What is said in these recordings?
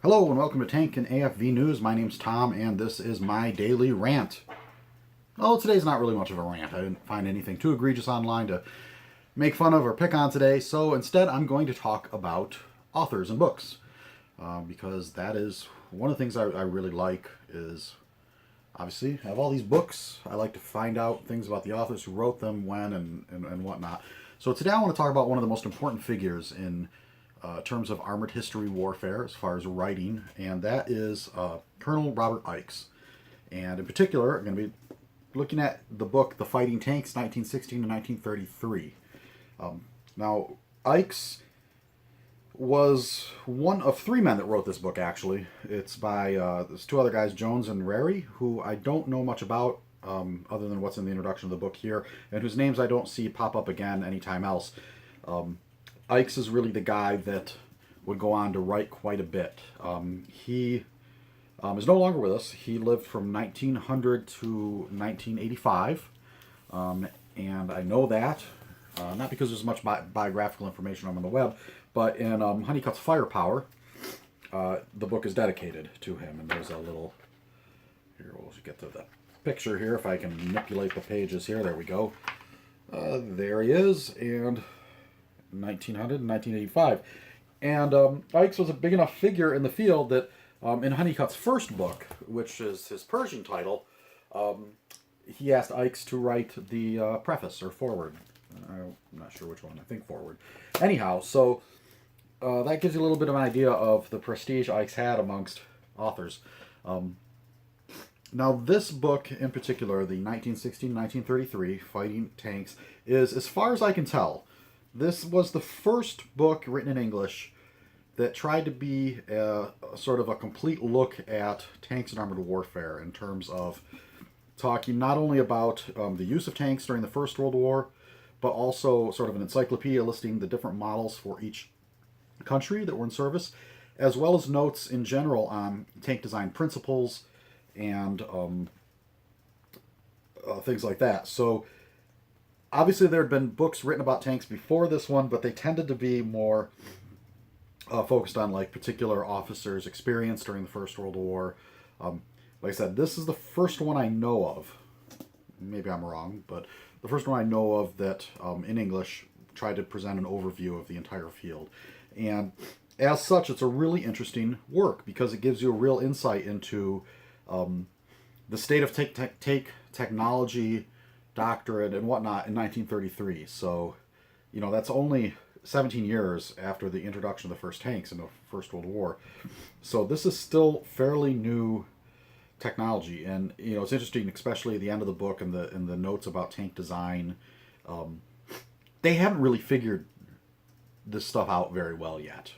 Hello and welcome to Tank and AFV News. My name's Tom and this is my daily rant. Well, today's not really much of a rant. I didn't find anything too egregious online to make fun of or pick on today, so instead I'm going to talk about authors and books. Because that is one of the things I really like is obviously I have all these books. I like to find out things about the authors who wrote them, when, and whatnot. So today I want to talk about one of the most important figures in terms of armored history warfare as far as writing, and that is Colonel Robert Icks. And in particular, I'm going to be looking at the book The Fighting Tanks, 1916 to 1933. Now, Icks was one of three men that wrote this book, actually. It's by there's two other guys, Jones and Rary, who I don't know much about other than what's in the introduction of the book here, and whose names I don't see pop up again anytime else. Icks is really the guy that would go on to write quite a bit. He is no longer with us. He lived from 1900 to 1985, and I know that not because there's much biographical information on the web, but in Honeycutt's Firepower, the book is dedicated to him, and there's a little. Here, we'll get to the picture here if I can manipulate the pages here. There we go. There he is, and 1900 and 1985. And Icks was a big enough figure in the field that in Honeycutt's first book, which is his Persian title, he asked Icks to write the preface or foreword. I'm not sure which one. I think foreword. Anyhow, so that gives you a little bit of an idea of the prestige Icks had amongst authors. Now, this book in particular, the 1916-1933 Fighting Tanks, is, as far as I can tell, this was the first book written in English that tried to be sort of a complete look at tanks and armored warfare in terms of talking not only about the use of tanks during the First World War, but also sort of an encyclopedia listing the different models for each country that were in service, as well as notes in general on tank design principles and things like that. So obviously, there had been books written about tanks before this one, but they tended to be more focused on like particular officers' experience during the First World War. Like I said, this is the first one I know of. Maybe I'm wrong, but the first one I know of that in English tried to present an overview of the entire field. And as such, it's a really interesting work because it gives you a real insight into the state of technology, doctorate, and whatnot in 1933. So, that's only 17 years after the introduction of the first tanks in the First World War. So this is still fairly new technology, and it's interesting, especially at the end of the book and the notes about tank design. They haven't really figured this stuff out very well yet.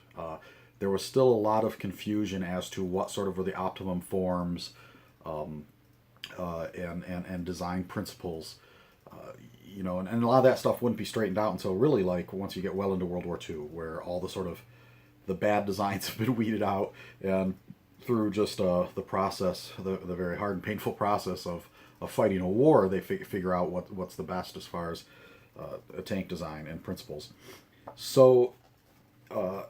There was still a lot of confusion as to what sort of were the optimum forms and design principles. And a lot of that stuff wouldn't be straightened out until really like once you get well into World War II, where all the sort of the bad designs have been weeded out, and through just the process, the very hard and painful process of fighting a war, they figure out what's the best as far as a tank design and principles. So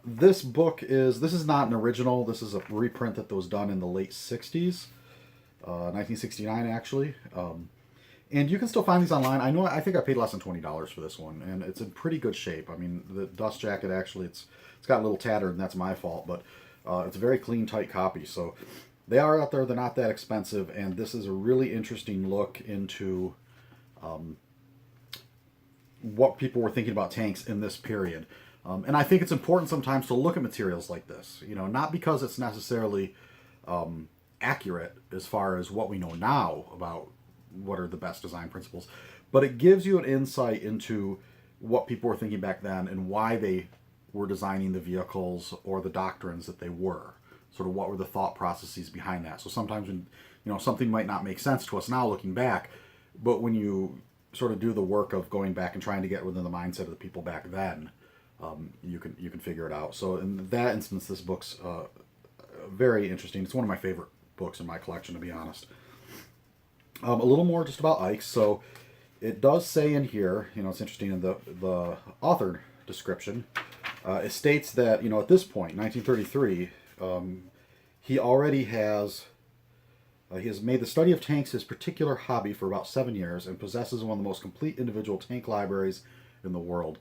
this is not an original. This is a reprint that was done in the late 60s, 1969 actually. And you can still find these online. I think I paid less than $20 for this one, and it's in pretty good shape. I mean, the dust jacket actually, it's got a little tattered, and that's my fault, but it's a very clean, tight copy. So they are out there. They're not that expensive, and this is a really interesting look into what people were thinking about tanks in this period. And I think it's important sometimes to look at materials like this, not because it's necessarily accurate as far as what we know now about what are the best design principles, but it gives you an insight into what people were thinking back then and why they were designing the vehicles or the doctrines that they were. Sort of what were the thought processes behind that. So sometimes when something might not make sense to us now looking back, but when you sort of do the work of going back and trying to get within the mindset of the people back then, you can figure it out. So in that instance, this book's very interesting. It's one of my favorite books in my collection, to be honest. A little more just about Icks. So it does say in here, it's interesting in the author description, it states that, at this point, 1933, he already has he has made the study of tanks his particular hobby for about 7 years and possesses one of the most complete individual tank libraries in the world.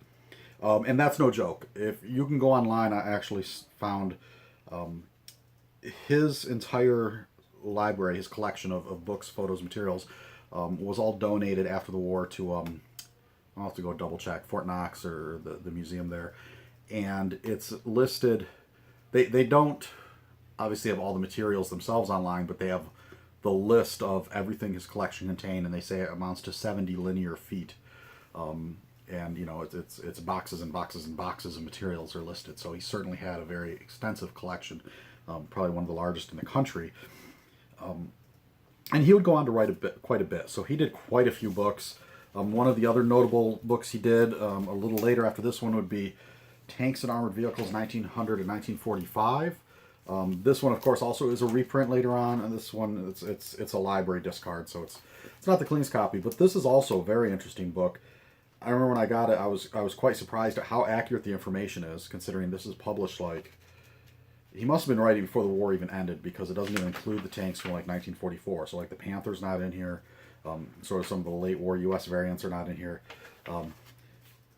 And that's no joke. If you can go online, I actually found his entire library, his collection of books, photos, materials, was all donated after the war to, I'll have to go double check, Fort Knox or the museum there. And it's listed, they don't obviously have all the materials themselves online, but they have the list of everything his collection contained, and they say it amounts to 70 linear feet. And you know, it's boxes and boxes and boxes of materials are listed. So he certainly had a very extensive collection, probably one of the largest in the country. And he would go on to write quite a bit. So he did quite a few books. One of the other notable books he did a little later after this one would be Tanks and Armored Vehicles, 1900 and 1945. This one, of course, also is a reprint later on, and this one it's a library discard, so it's not the cleanest copy. But this is also a very interesting book. I remember when I got it, I was quite surprised at how accurate the information is, considering this is published like, he must have been writing before the war even ended, because it doesn't even include the tanks from like 1944. So like the Panther's not in here. Sort of some of the late war U.S. variants are not in here.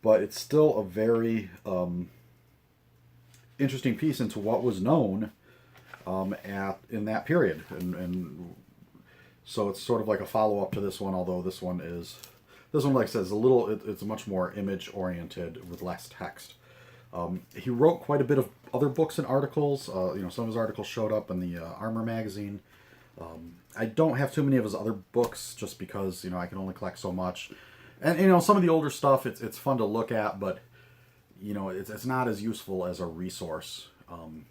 But it's still a very interesting piece into what was known in that period, and so it's sort of like a follow-up to this one, although this one, like I said, is a little, it's much more image-oriented with less text. He wrote quite a bit of other books and articles. You know, some of his articles showed up in the Armor magazine. I don't have too many of his other books, just because, you know, I can only collect so much. And, you know, some of the older stuff, it's fun to look at, but, you know, it's not as useful as a resource,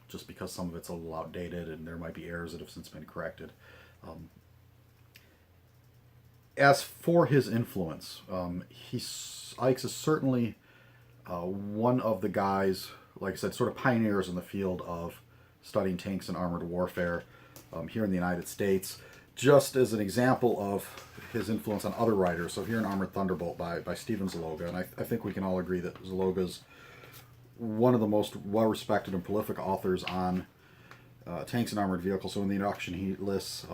just because some of it's a little outdated and there might be errors that have since been corrected. As for his influence, Icks is certainly one of the guys, like I said, sort of pioneers in the field of studying tanks and armored warfare here in the United States, just as an example of his influence on other writers. So here in Armored Thunderbolt by Stephen Zaloga, and I think we can all agree that Zaloga's one of the most well-respected and prolific authors on tanks and armored vehicles. So in the introduction he lists,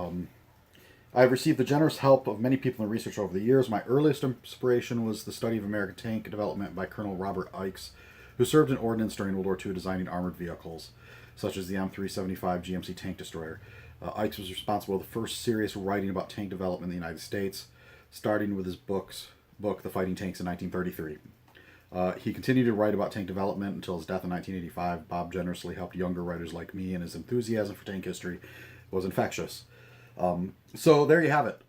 I have received the generous help of many people in research over the years. My earliest inspiration was the study of American tank development by Colonel Robert Icks, who served in ordnance during World War II designing armored vehicles, such as the M375 GMC tank destroyer. Icks was responsible for the first serious writing about tank development in the United States, starting with his book, The Fighting Tanks, in 1933. He continued to write about tank development until his death in 1985. Bob generously helped younger writers like me, and his enthusiasm for tank history was infectious. So there you have it.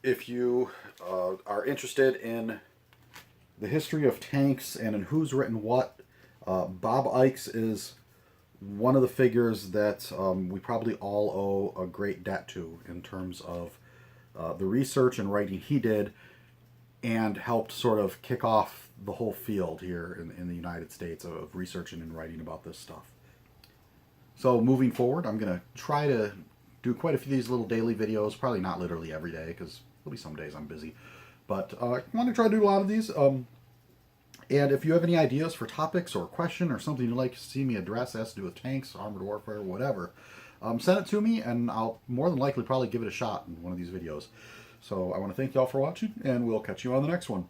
If you are interested in the history of tanks and in who's written what, Bob Icks is one of the figures that we probably all owe a great debt to in terms of the research and writing he did, and helped sort of kick off the whole field here in the United States of researching and writing about this stuff. So moving forward, I'm going to try to do quite a few of these little daily videos, probably not literally every day, because there'll be some days I'm busy. But I want to try to do a lot of these. And if you have any ideas for topics or a question or something you'd like to see me address that has to do with tanks, armored warfare, whatever, send it to me, and I'll more than likely probably give it a shot in one of these videos. So I want to thank you all for watching, and we'll catch you on the next one.